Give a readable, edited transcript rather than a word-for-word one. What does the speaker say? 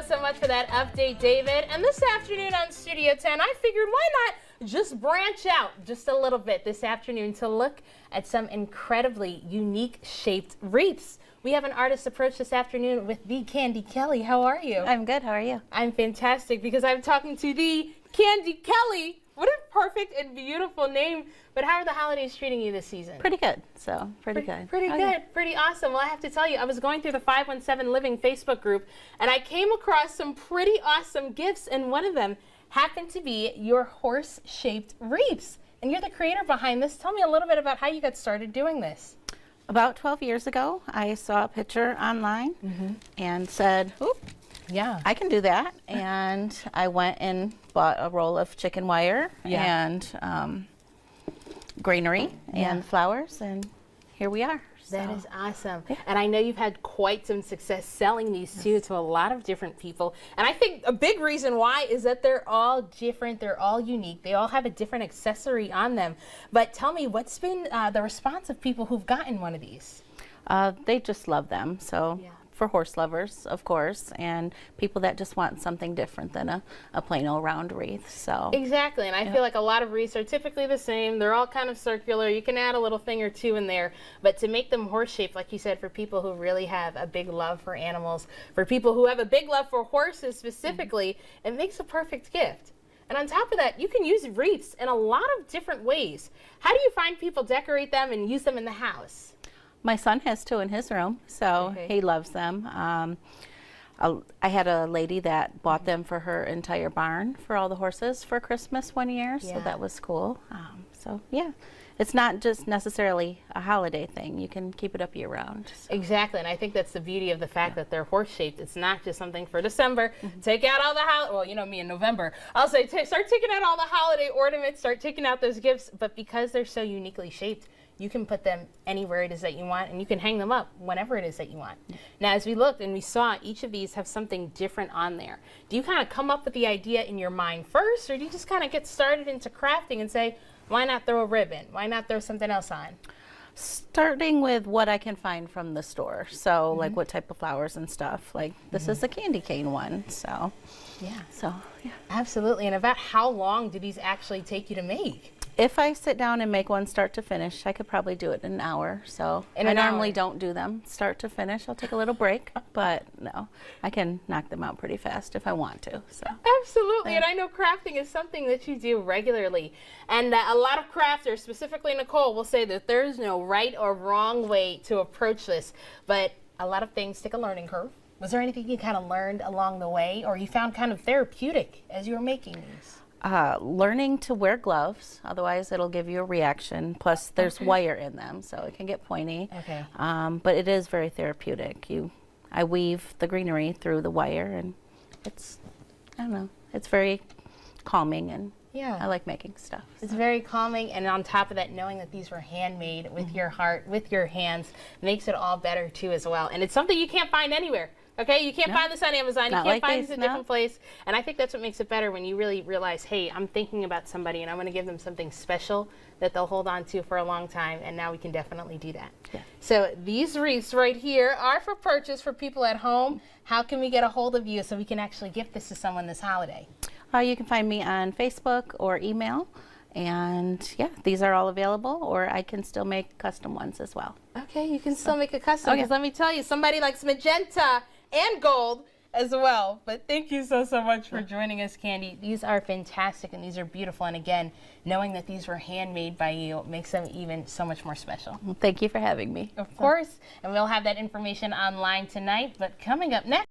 so much for that update, David. And this afternoon on Studio 10, I figured why not just branch out just a little bit this afternoon to look at some incredibly unique shaped wreaths. We have an artist approach this afternoon with the Candy Kelly. How are you? I'm good. How are you? I'm fantastic because I'm talking to the Candy Kelly. What a perfect and beautiful name. But how are the holidays treating you this season? Pretty good. So, pretty good. Pretty good. Pretty awesome. Well, I have to tell you, I was going through the 517 Living Facebook group, and I came across some pretty awesome gifts, and one of them happened to be your horse-shaped wreaths. And you're the creator behind this. Tell me a little bit about how you got started doing this. About 12 years ago, I saw a picture online and said, oop, Yeah. I can do that. And I went and bought a roll of chicken wire and greenery and flowers, and here we are. That is awesome. Yeah. And I know you've had quite some success selling these too to a lot of different people. And I think a big reason why is that they're all different, they're all unique, they all have a different accessory on them. But tell me, what's been the response of people who've gotten one of these? They just love them. So for horse lovers, of course, and people that just want something different than a plain old round wreath. So exactly, and I feel like a lot of wreaths are typically the same. They're all kind of circular. You can add a little thing or two in there, but to make them horse shaped, like you said, for people who really have a big love for animals, for people who have a big love for horses specifically, it makes a perfect gift. And on top of that, you can use wreaths in a lot of different ways. How do you find people decorate them and use them in the house? My son has two in his room, so he loves them. I had a lady that bought them for her entire barn for all the horses for Christmas one year, so that was cool. So yeah, it's not just necessarily a holiday thing. You can keep it up year round. So. Exactly, and I think that's the beauty of the fact that they're horse-shaped. It's not just something for December. Take out all the well, you know me in November. I'll say start taking out all the holiday ornaments, start taking out those gifts, but because they're so uniquely shaped, you can put them anywhere it is that you want, and you can hang them up whenever it is that you want. Now, as we looked and we saw, each of these have something different on there. Do you kind of come up with the idea in your mind first, or do you just kind of get started into crafting and say, why not throw a ribbon? Why not throw something else on? Starting with what I can find from the store. So like what type of flowers and stuff. Like this is the candy cane one. So yeah. Absolutely. And about how long do these actually take you to make? If I sit down and make one start to finish, I could probably do it in an hour. So I normally don't do them start to finish. I'll take a little break, but no, I can knock them out pretty fast if I want to. So absolutely, and I know crafting is something that you do regularly. And a lot of crafters, specifically Nicole, will say that there is no right or wrong way to approach this, but a lot of things take a learning curve. Was there anything you kind of learned along the way, or you found kind of therapeutic as you were making these? Learning to wear gloves, otherwise it'll give you a reaction. Plus there's wire in them, so it can get pointy. But it is very therapeutic. I weave the greenery through the wire, and it's, I don't know, it's very calming, and I like making stuff. So. It's very calming, and on top of that, knowing that these were handmade with your heart, with your hands, makes it all better too as well. And it's something you can't find anywhere. Okay, you can't find this on Amazon, you can't find this in a different place, and I think that's what makes it better when you really realize, hey, I'm thinking about somebody and I'm going to give them something special that they'll hold on to for a long time, and now we can definitely do that. So these wreaths right here are for purchase for people at home. How can we get a hold of you so we can actually gift this to someone this holiday? You can find me on Facebook or email. And yeah, these are all available, or I can still make custom ones as well. Okay, you can still make a custom, because let me tell you, somebody likes magenta and gold as well. But thank you so much for joining us, Candy. These are fantastic and these are beautiful. And again, knowing that these were handmade by you makes them even so much more special. Well, thank you for having me. Of course. And we'll have that information online tonight. But coming up next,